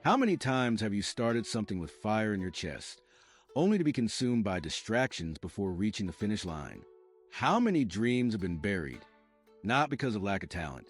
How many times have you started something with fire in your chest, only to be consumed by distractions before reaching the finish line? How many dreams have been buried, not because of lack of talent,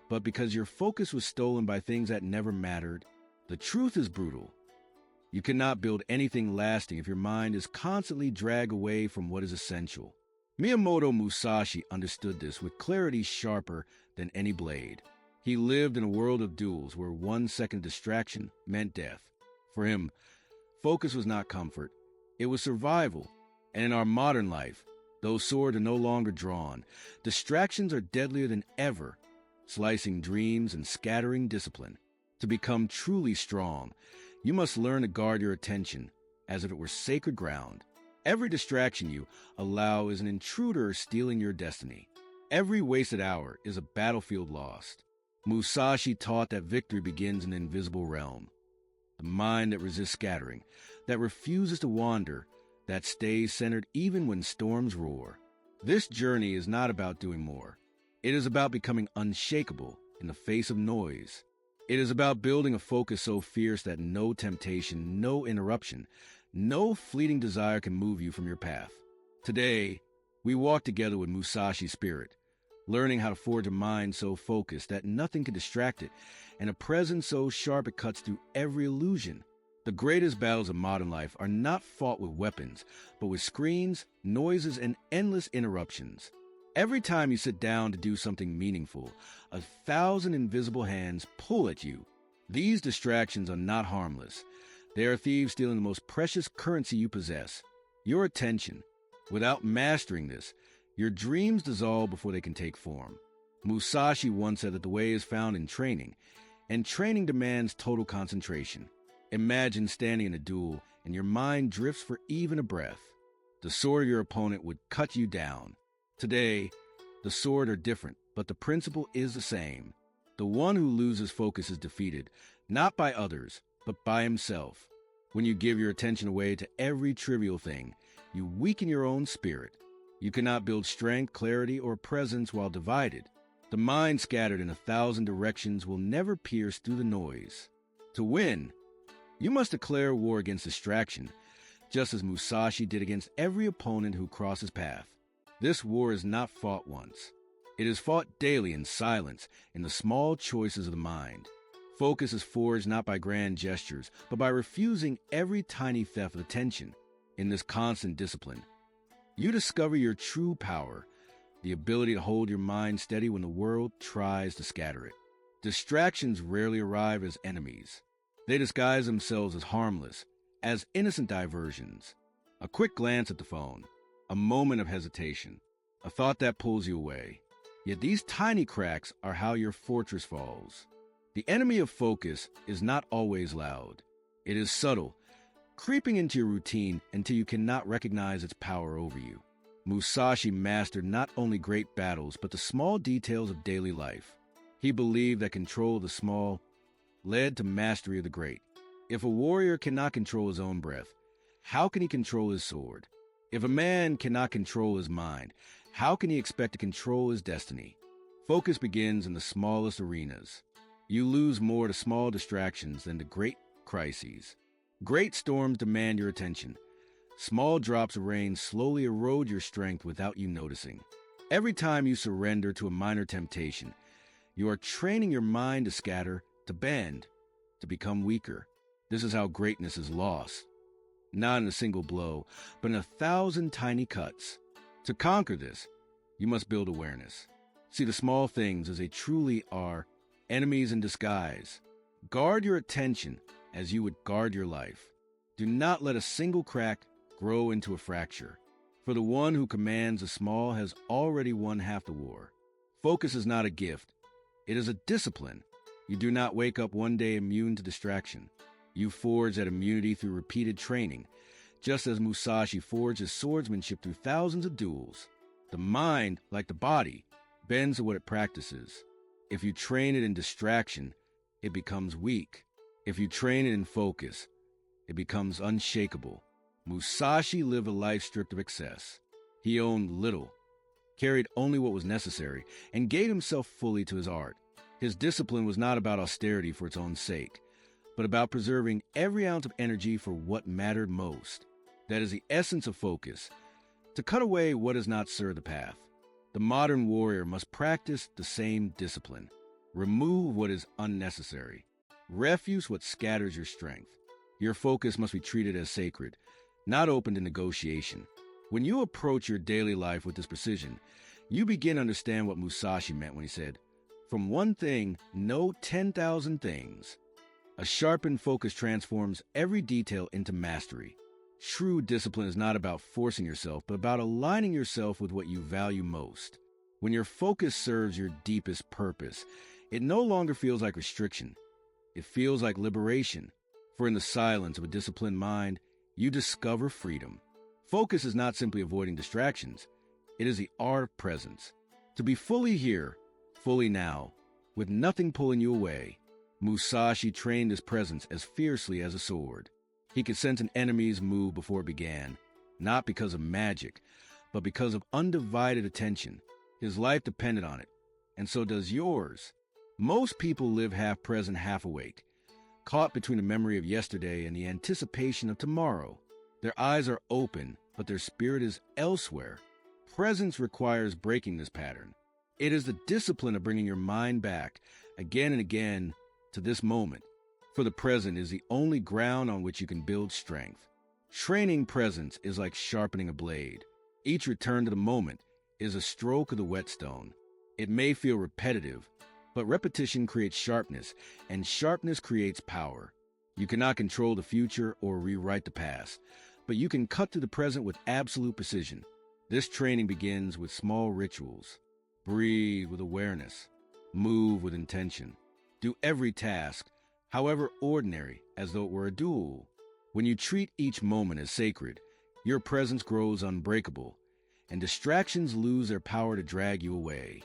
but because your focus was stolen by things that never mattered? The truth is brutal. You cannot build anything lasting if your mind is constantly dragged away from what is essential. Miyamoto Musashi understood this with clarity sharper than any blade. He lived in a world of duels where 1 second distraction meant death. For him, focus was not comfort, it was survival. And in our modern life, those swords are no longer drawn. Distractions are deadlier than ever, slicing dreams and scattering discipline. To become truly strong, you must learn to guard your attention as if it were sacred ground. Every distraction you allow is an intruder stealing your destiny. Every wasted hour is a battlefield lost. Musashi taught that victory begins in the invisible realm. The mind that resists scattering, that refuses to wander, that stays centered even when storms roar. This journey is not about doing more. It is about becoming unshakable in the face of noise. It is about building a focus so fierce that no temptation, no interruption, no fleeting desire can move you from your path. Today, we walk together with Musashi's spirit, learning how to forge a mind so focused that nothing can distract it, and a presence so sharp it cuts through every illusion. The greatest battles of modern life are not fought with weapons, but with screens, noises, and endless interruptions. Every time you sit down to do something meaningful, 1,000 invisible hands pull at you. These distractions are not harmless. They are thieves stealing the most precious currency you possess, your attention. Without mastering this, your dreams dissolve before they can take form. Musashi once said that the way is found in training, and training demands total concentration. Imagine standing in a duel and your mind drifts for even a breath. The sword of your opponent would cut you down. Today, the sword are different, but the principle is the same. The one who loses focus is defeated, not by others, but by himself. When you give your attention away to every trivial thing, you weaken your own spirit. You cannot build strength, clarity, or presence while divided. The mind scattered in 1,000 directions will never pierce through the noise. To win, you must declare war against distraction, just as Musashi did against every opponent who crossed his path. This war is not fought once. It is fought daily in silence, in the small choices of the mind. Focus is forged not by grand gestures, but by refusing every tiny theft of attention. In this constant discipline, you discover your true power, the ability to hold your mind steady when the world tries to scatter it. Distractions rarely arrive as enemies. They disguise themselves as harmless, as innocent diversions. A quick glance at the phone, a moment of hesitation, a thought that pulls you away. Yet these tiny cracks are how your fortress falls. The enemy of focus is not always loud. It is subtle, creeping into your routine until you cannot recognize its power over you. Musashi mastered not only great battles, but the small details of daily life. He believed that control of the small led to mastery of the great. If a warrior cannot control his own breath, how can he control his sword? If a man cannot control his mind, how can he expect to control his destiny? Focus begins in the smallest arenas. You lose more to small distractions than to great crises. Great storms demand your attention. Small drops of rain slowly erode your strength without you noticing. Every time you surrender to a minor temptation, you are training your mind to scatter, to bend, to become weaker. This is how greatness is lost. Not in a single blow, but in 1,000 tiny cuts. To conquer this, you must build awareness. See the small things as they truly are, enemies in disguise. Guard your attention as you would guard your life. Do not let a single crack grow into a fracture. For the one who commands the small has already won half the war. Focus is not a gift. It is a discipline. You do not wake up one day immune to distraction. You forge that immunity through repeated training, just as Musashi forged his swordsmanship through thousands of duels. The mind, like the body, bends to what it practices. If you train it in distraction, it becomes weak. If you train it in focus, it becomes unshakable. Musashi lived a life stripped of excess. He owned little, carried only what was necessary, and gave himself fully to his art. His discipline was not about austerity for its own sake, but about preserving every ounce of energy for what mattered most. That is the essence of focus, to cut away what does not serve the path. The modern warrior must practice the same discipline. Remove what is unnecessary. Refuse what scatters your strength. Your focus must be treated as sacred, not open to negotiation. When you approach your daily life with this precision, you begin to understand what Musashi meant when he said, "From one thing, know 10,000 things." A sharpened focus transforms every detail into mastery. True discipline is not about forcing yourself, but about aligning yourself with what you value most. When your focus serves your deepest purpose, it no longer feels like restriction. It feels like liberation. For in the silence of a disciplined mind, you discover freedom. Focus is not simply avoiding distractions. It is the art of presence. To be fully here, fully now, with nothing pulling you away. Musashi trained his presence as fiercely as a sword. He could sense an enemy's move before it began, not because of magic, but because of undivided attention. His life depended on it, and so does yours. Most people live half present, half awake, caught between the memory of yesterday and the anticipation of tomorrow. Their eyes are open, but their spirit is elsewhere. Presence requires breaking this pattern. It is the discipline of bringing your mind back again and again to this moment. For the present is the only ground on which you can build strength. Training presence is like sharpening a blade. Each return to the moment is a stroke of the whetstone. It may feel repetitive, but repetition creates sharpness, and sharpness creates power. You cannot control the future or rewrite the past, but you can cut through the present with absolute precision. This training begins with small rituals. Breathe with awareness. Move with intention. Do every task, however ordinary, as though it were a duel. When you treat each moment as sacred, your presence grows unbreakable, and distractions lose their power to drag you away.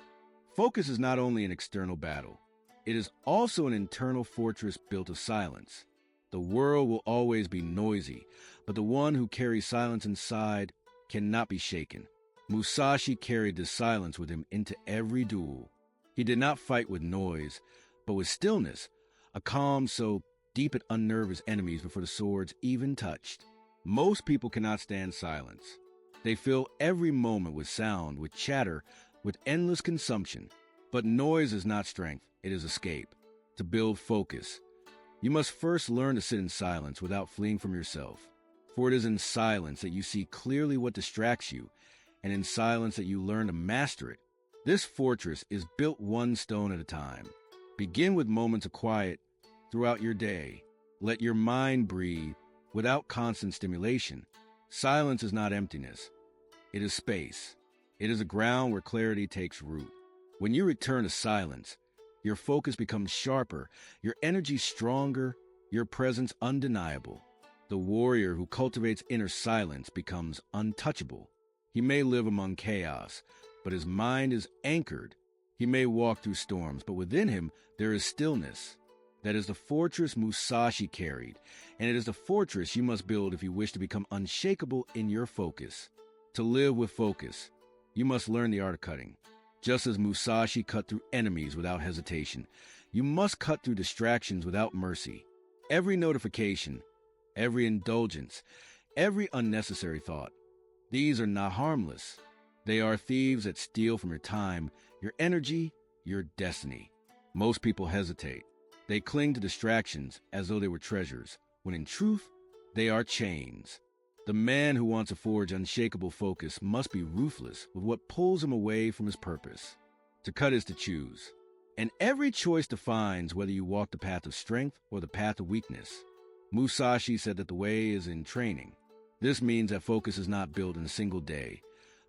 Focus is not only an external battle, it is also an internal fortress built of silence. The world will always be noisy, but the one who carries silence inside cannot be shaken. Musashi carried this silence with him into every duel. He did not fight with noise, but with stillness, a calm so deep it unnerved his enemies before the swords even touched. Most people cannot stand silence. They fill every moment with sound, with chatter, with endless consumption. But noise is not strength, it is escape. To build focus, you must first learn to sit in silence without fleeing from yourself. For it is in silence that you see clearly what distracts you, and in silence that you learn to master it. This fortress is built one stone at a time. Begin with moments of quiet throughout your day. Let your mind breathe without constant stimulation. Silence is not emptiness. It is space. It is a ground where clarity takes root. When you return to silence, your focus becomes sharper, your energy stronger, your presence undeniable. The warrior who cultivates inner silence becomes untouchable. He may live among chaos, but his mind is anchored. He may walk through storms, but within him there is stillness. That is the fortress Musashi carried, and it is the fortress you must build if you wish to become unshakable in your focus. To live with focus, you must learn the art of cutting. Just as Musashi cut through enemies without hesitation, you must cut through distractions without mercy. Every notification, every indulgence, every unnecessary thought, these are not harmless. They are thieves that steal from your time, your energy, your destiny. Most people hesitate. They cling to distractions as though they were treasures, when in truth, they are chains. The man who wants to forge unshakable focus must be ruthless with what pulls him away from his purpose. To cut is to choose. And every choice defines whether you walk the path of strength or the path of weakness. Musashi said that the way is in training. This means that focus is not built in a single day,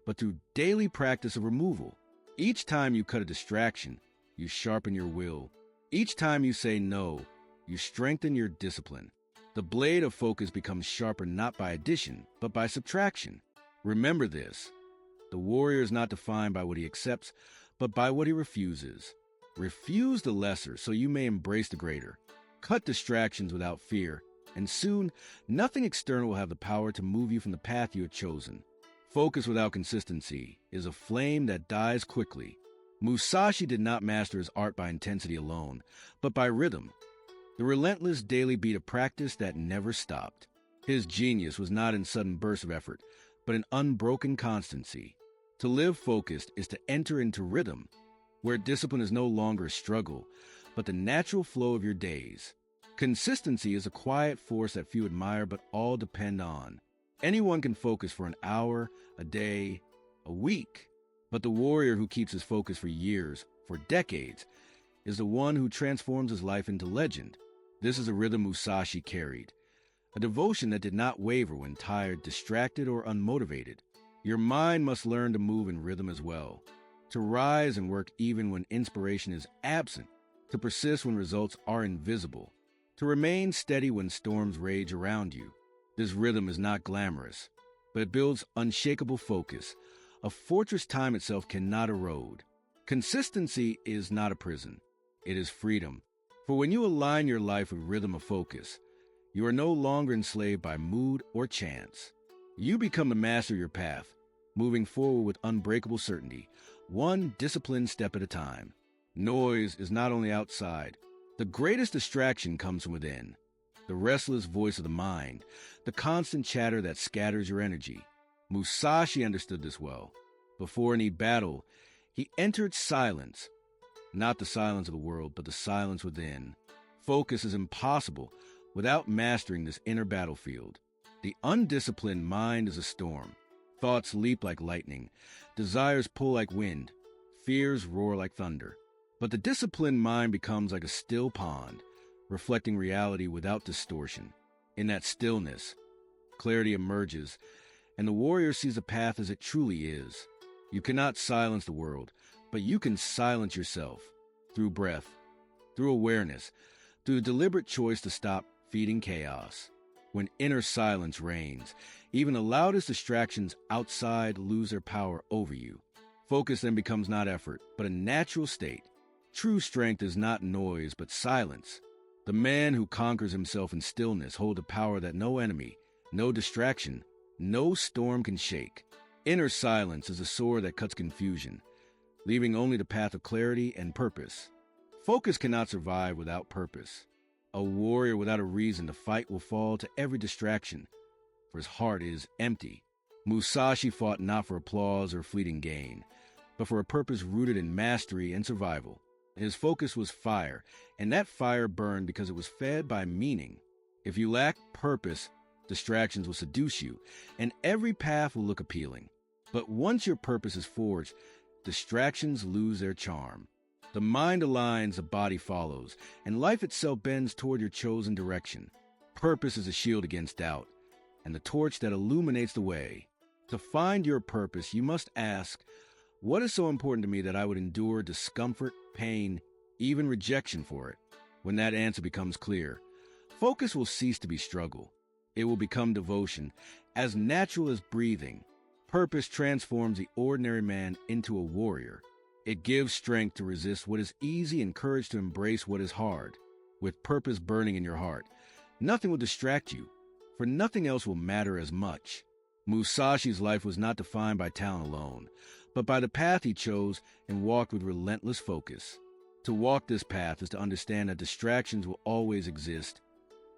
but through daily practice of removal. Each time you cut a distraction, you sharpen your will. Each time you say no, you strengthen your discipline. The blade of focus becomes sharper not by addition, but by subtraction. Remember this. The warrior is not defined by what he accepts, but by what he refuses. Refuse the lesser so you may embrace the greater. Cut distractions without fear, and soon nothing external will have the power to move you from the path you have chosen. Focus without consistency is a flame that dies quickly. Musashi did not master his art by intensity alone, but by rhythm. the relentless daily beat of practice that never stopped. His genius was not in sudden bursts of effort, but in unbroken constancy. To live focused is to enter into rhythm, where discipline is no longer a struggle, but the natural flow of your days. Consistency is a quiet force that few admire but all depend on. Anyone can focus for an hour, a day, a week, but the warrior who keeps his focus for years, for decades, is the one who transforms his life into legend. This is a rhythm Musashi carried, a devotion that did not waver when tired, distracted, or unmotivated. Your mind must learn to move in rhythm as well, to rise and work even when inspiration is absent, to persist when results are invisible, to remain steady when storms rage around you. This rhythm is not glamorous, but it builds unshakable focus, a fortress time itself cannot erode. Consistency is not a prison, it is freedom. For when you align your life with rhythm of focus, you are no longer enslaved by mood or chance. You become the master of your path, moving forward with unbreakable certainty, one disciplined step at a time. Noise is not only outside. The greatest distraction comes from within. The restless voice of the mind, the constant chatter that scatters your energy. Musashi understood this well. Before any battle, he entered silence. Not the silence of the world, but the silence within. Focus is impossible without mastering this inner battlefield. The undisciplined mind is a storm. Thoughts leap like lightning. Desires pull like wind. Fears roar like thunder. But the disciplined mind becomes like a still pond, reflecting reality without distortion. In that stillness, clarity emerges, and the warrior sees the path as it truly is. You cannot silence the world, but you can silence yourself through breath, through awareness, through the deliberate choice to stop feeding chaos. When inner silence reigns, even the loudest distractions outside lose their power over you. Focus then becomes not effort, but a natural state. True strength is not noise, but silence. The man who conquers himself in stillness holds a power that no enemy, no distraction, no storm can shake. Inner silence is a sword that cuts confusion, leaving only the path of clarity and purpose. Focus cannot survive without purpose. A warrior without a reason to fight will fall to every distraction, for his heart is empty. Musashi fought not for applause or fleeting gain, but for a purpose rooted in mastery and survival. His focus was fire, and that fire burned because it was fed by meaning. If you lack purpose, distractions will seduce you, and every path will look appealing. But once your purpose is forged, distractions lose their charm. The mind aligns, the body follows, and life itself bends toward your chosen direction. Purpose is a shield against doubt, and the torch that illuminates the way. To find your purpose, you must ask, what is so important to me that I would endure discomfort, pain, even rejection for it? When that answer becomes clear, focus will cease to be struggle. It will become devotion, as natural as breathing. Purpose transforms the ordinary man into a warrior. It gives strength to resist what is easy and courage to embrace what is hard. With purpose burning in your heart, nothing will distract you, for nothing else will matter as much. Musashi's life was not defined by talent alone, but by the path he chose and walked with relentless focus. To walk this path is to understand that distractions will always exist,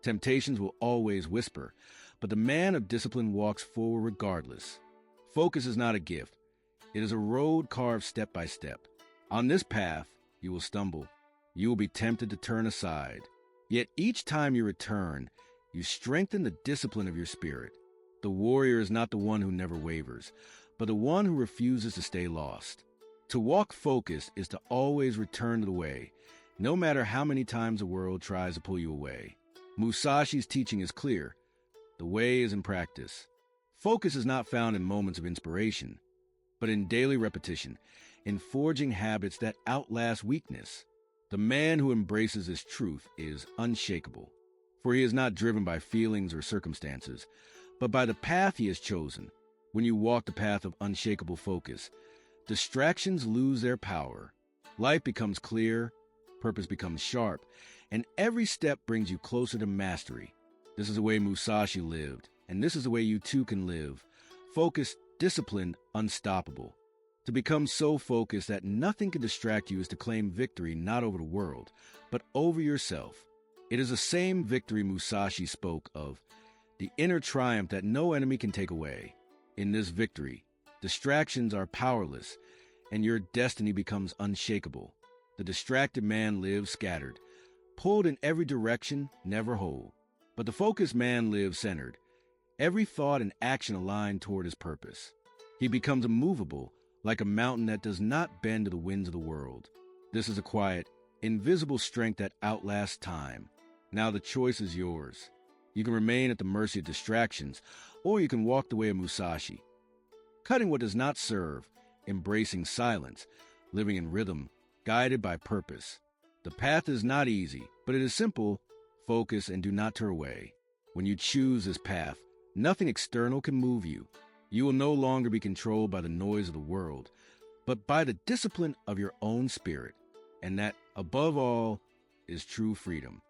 temptations will always whisper, but the man of discipline walks forward regardless. Focus is not a gift. It is a road carved step by step. On this path, you will stumble. You will be tempted to turn aside. Yet each time you return, you strengthen the discipline of your spirit. The warrior is not the one who never wavers, but the one who refuses to stay lost. To walk focused is to always return to the way, no matter how many times the world tries to pull you away. Musashi's teaching is clear. The way is in practice. Focus is not found in moments of inspiration, but in daily repetition, in forging habits that outlast weakness. The man who embraces this truth is unshakable, for he is not driven by feelings or circumstances, but by the path he has chosen. When you walk the path of unshakable focus, distractions lose their power. Life becomes clear, purpose becomes sharp, and every step brings you closer to mastery. This is the way Musashi lived, and this is the way you too can live. Focused, disciplined, unstoppable. To become so focused that nothing can distract you is to claim victory not over the world, but over yourself. It is the same victory Musashi spoke of, the inner triumph that no enemy can take away. In this victory, distractions are powerless, and your destiny becomes unshakable. The distracted man lives scattered, pulled in every direction, never whole. But the focused man lives centered, every thought and action aligned toward his purpose. He becomes immovable, like a mountain that does not bend to the winds of the world. This is a quiet, invisible strength that outlasts time. Now the choice is yours. You can remain at the mercy of distractions, or you can walk the way of Musashi, cutting what does not serve, embracing silence, living in rhythm, guided by purpose. The path is not easy, but it is simple. Focus and do not turn away. When you choose this path, nothing external can move you. You will no longer be controlled by the noise of the world, but by the discipline of your own spirit. And that, above all, is true freedom.